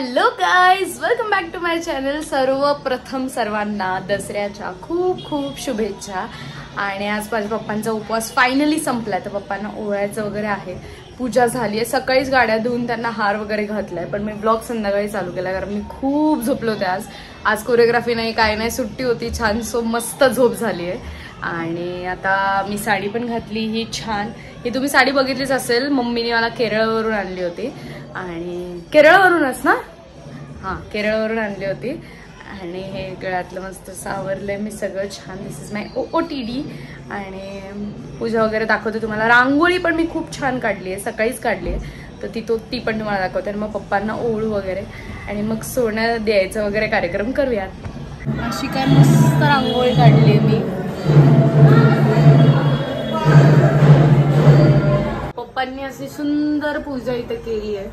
Hello guys, welcome back to my channel. सर्वप्रथम सर्वांना दसऱ्याच्या खूप खूप शुभेच्छा. आणि आज माझ्या पप्पांचा उपवास फायनली संपला, तर पप्पांना ओवाळायचं वगैरे आहे. पूजा झाली आहे, सकाळीच गाड्या धुवून त्यांना हार वगैरे घातलाय, पण मी ब्लॉग संध्याकाळी चालू केला कारण मी खूप झोपले होते. आज कोरिओग्राफी नाही, काय नाही, सुट्टी होती छान. सो मस्त झोप झाली आहे. आणि आता मी साडी पण घातली ही छान. ही तुम्ही साडी बघितलीच असेल, मम्मीने मला केरळवरून आणली होती. आणि केरळवरूनच ना, हां केरळवरून आणली होती. आणि हे गळ्यातलं मस्त सावरलंय मी सगळं छान. दिस इज माय OOTD. आणि पूजा वगैरे दाखवते तुम्हाला. रांगोळी पण मी खूप छान काढली आहे, सकाळीच काढली आहे, तर ती पण तुम्हाला दाखवते. आणि मग पप्पांना ओळू वगैरे आणि मग सोनं द्यायचं वगैरे कार्यक्रम करूयात. अशी काय मस्त रांगोळी काढली आहे मी. पप्पांनी अशी सुंदर पूजा इथे केली आहे.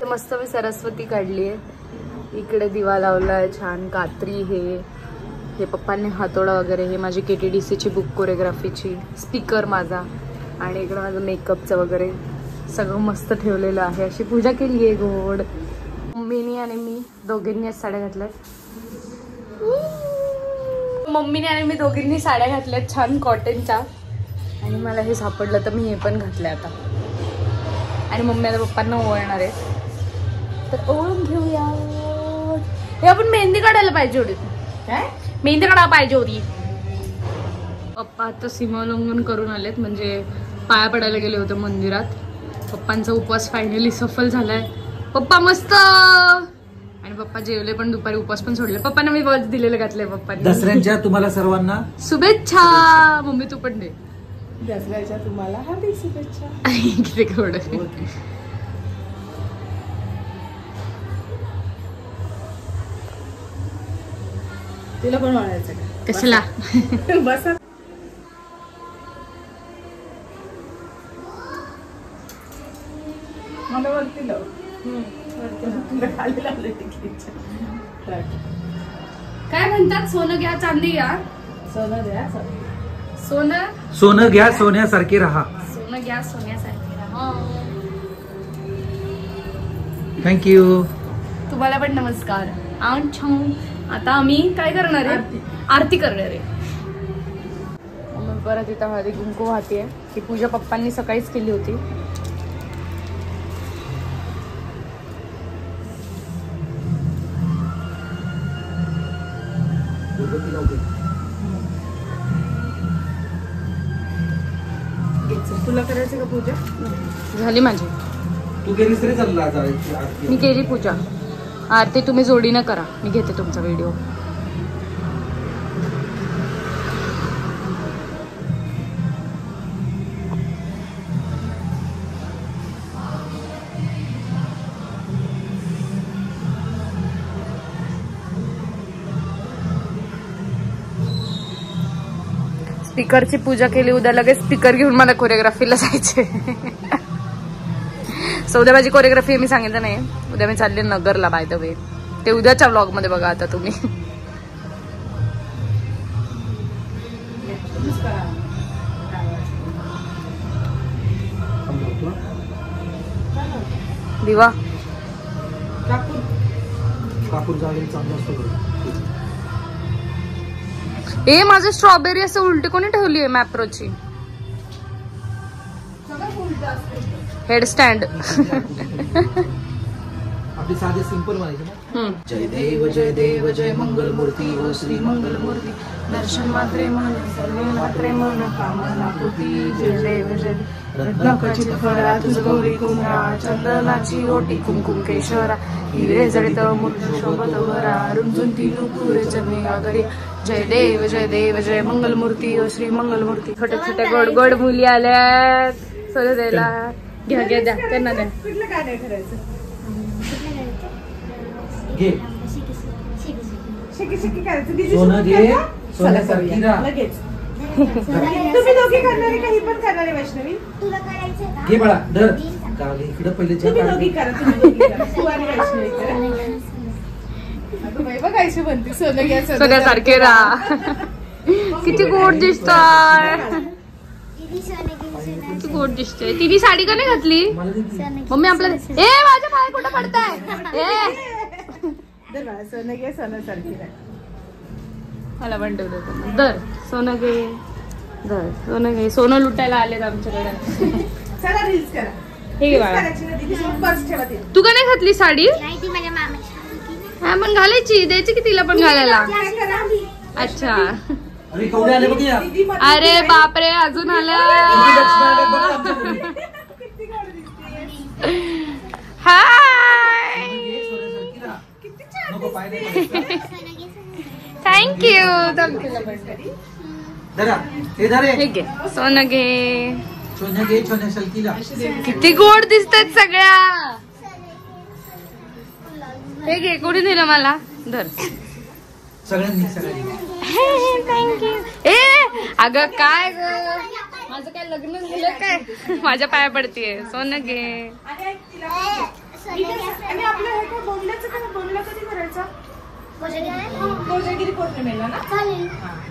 मस्त मी सरस्वती काढली आहे. इकडे दिवा लावलाय छान, कात्री हे पप्पांनी हातोडा वगैरे, हे माझी KTDCची बुक कोरिओग्राफीची, स्पीकर माझा, आणि इकडे माझं मेकअपचं वगैरे सगळं मस्त ठेवलेलं आहे. अशी पूजा केली आहे गोड. मम्मीने आणि मी दोघींनी साड्या घातल्यात. मम्मीने आणि मी दोघींनी साड्या घातल्यात छान कॉटनच्या. आणि मला हे सापडलं तर मी हे पण घातलंय आता. आणि मम्मी आता पप्पांना ओवाळणार आहे, तर ओळून घेऊया. हे आपण मेहंदी काढायला पाहिजे होती. काय मेहंदी काढायला पाहिजे होती. पप्पा आता सीमोल्लंघन करून आलेत, म्हणजे पाया पडायला गेले होते मंदिरात. पप्पांचा उपवास फायनली सफल झालाय. पप्पा मस्त. आणि पप्पा जेवले पण, दुपारी उपवास पण सोडले. पप्पांना मी वर्ड दिलेलं घातलंय पप्पांनी. दसऱ्याच्या तुम्हाला सर्वांना शुभेच्छा. मम्मी तू पण दे. दसऱ्याच्या तुम्हाला हार्दिक शुभेच्छा. किती गोड. तिला पण म्हणायचं का? कशाला बस. मला वरती लाव. तुला खाली लावलं टिकलीच्या. काय म्हणतात, सोनं घ्या चांदी घ्या. सोनं द्या. सोनं घ्या सोन्यासारखे राहा. सोनं घ्या सोन्यासारखे राहा. थँक्यू. तुम्हाला पण नमस्कार. आता आम्ही काय करणार आहे, आरती करणार आहे. मग परत इथं हळदी कुंकू वाहते. ही पूजा पप्पांनी सकाळीच केली होती. तुला करायचं का पूजा? झाली माझी. तू गेलीस तरी चालला. मी केली पूजा. आरती तुम्ही जोडीनं करा, मी घेते तुमचा व्हिडिओ. स्पीकरची पूजा केली. उद्या लगेच स्पीकर घेऊन मला कोरिओग्राफीला जायचे. सो उद्या माझी कोरिओग्राफी मी सांगितलं नाही. उद्या मी चालले नगरला, बाय द वे. ते उद्याच्या व्लॉग मध्ये बघा आता तुम्ही. दिवा ए माझं स्ट्रॉबेरी असं उलटी कोणी ठेवली आहे मॅप्रोची हेडस्टँड. आपली साधे सिंपल म्हणायचं ना. जय देव जय मंगल मूर्ती ओ श्री मंगल मूर्ती. दर्शन मात्रे मन सर्व मात्रे मन कामना पूर्ती. जय देव जय रत्नाखचित फळा तुझ गौरी कुंभा. चंदनाची ओटी कुंकुम केशरा. हिरे जडित मूर्ती शोभत भरा. रुंजून नुपुर चरणी आगरी. जय देव जय मंगल मूर्ती ओ श्री मंगल मूर्ती. छोट्या छोट्या गोड गोड मुली आल्यात सोनं द्यायला. घ्या द्या त्यांना द्या. कुठलं काय नाही करायचं. घे शिकी करायचं. सोनं घे सोन्यासारखी राहा. लगेच तुम्ही दोघे करणारे काही पण करणारे. वैष्णवी तुला करायचं का? घे बाळा धर. इकडे पहिले तुम्ही दोघी करा. तू आणि वैष्णवी करा. बाई बघ कशी बनते. सोनं घ्या सोन्यासारखे राहा. किती गोड दिसतात. तू गोड दिसते. तिने साडी का नाही घातली मम्मी आपल्याला? ए माझ्या पाय कुठं पडताय? सोनं घे, सोनं सारखी मला पण ठेवलं दर सोनं घे, दर सोनं घे. सोनं लुटायला आलेत आमच्याकडे. चला रील्स करा. हे घे बाळा. पर्स ठेवा ती. तू का नाही घातली साडी? हा पण घालायची, द्यायची की तिला पण घालायला. अच्छा. अरे केवढे आले बघ या. अरे बापरे अजून आलं. Hi thank you. हे घे सोनं घे. किती गोड दिसतात सगळ्या. हे घे. कोणी दिलं मला? धर. थँक्यू. ए अगं काय ग, माझं काय लग्न झालं काय? माझ्या पाया पडतीये. सोनं घे.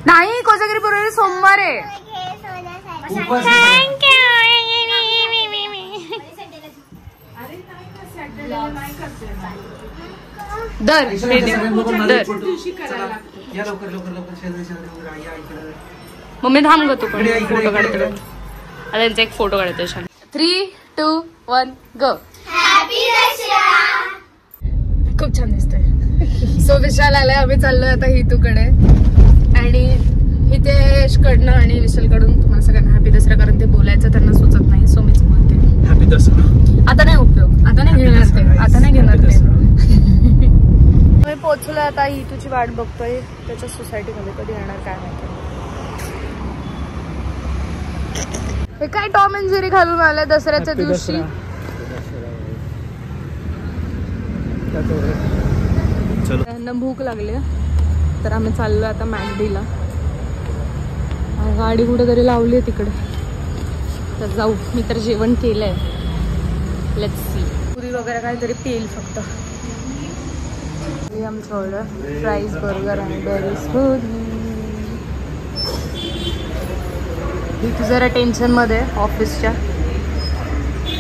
नाही कोजागिरी पौर्णिमेला सोमवार आहे. थँक्यू. दर मम्मी थांब ग तू पण फोटो काढते. आता त्यांचा एक फोटो काढते. 3, 2, 1 गो. खूप छान दिसतंय. सो विशाल आलाय. आम्ही चाललोय आता हितूकडे आणि हितेश कडनं आणि विशाल कडून तुम्हाला सगळ्यांना हॅपी दसरा. कारण ते बोलायचं त्यांना सुचत नाही सो मीच बोलते हॅपी दसरा. आता नाही उपयोग, आता नाही घेणार ते, आता नाही घेणार ते. मी पोहोचलोय आता. हितूची वाट बघतोय त्याच्या सोसायटीमध्ये. कधी येणार काय माहिती. हे काय टॉम अँड जेरी घालून आलाय दसऱ्याच्या दिवशी. त्यांना भूक लागली तर आम्ही चाललोय आता मॅगडीला. गाडी कुठेतरी लावली आहे तिकडे तर जाऊ. मी तर जेवण केलंय. Let's see. पुरी वगैरे काहीतरी पेल फक्त. आमचं ऑर्डर फ्राईज बर्गर आणि बेरीज फूड. तू जरा टेन्शन मध्ये ऑफिसच्या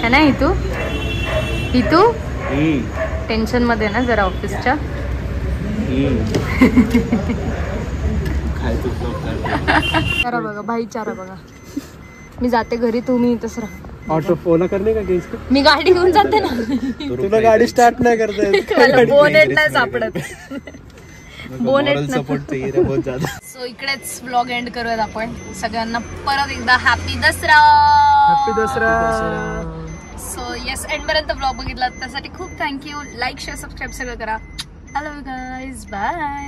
है ना हितू? हितू टेन्शन मध्ये ना जरा ऑफिसच्या. चारा बघा भाईचारा बघा. मी जाते घरी, तुम्ही इथंच राहा. ऑटो फोन करणे का केस? मी गाडी घेऊन जाते ना. तुला गाडी स्टार्ट नाही करता येत. बोनेट नाही सापडत. बोनेट सो इकडेच व्लॉग एंड करूयात आपण. सगळ्यांना परत एकदा happy Dasara. Happy Dasara. So yes end पर्यंत व्लॉग बघितला त्यासाठी खूप थँक्यू. लाईक शेअर सबस्क्राईब सगळं करा. I love you guys. Bye.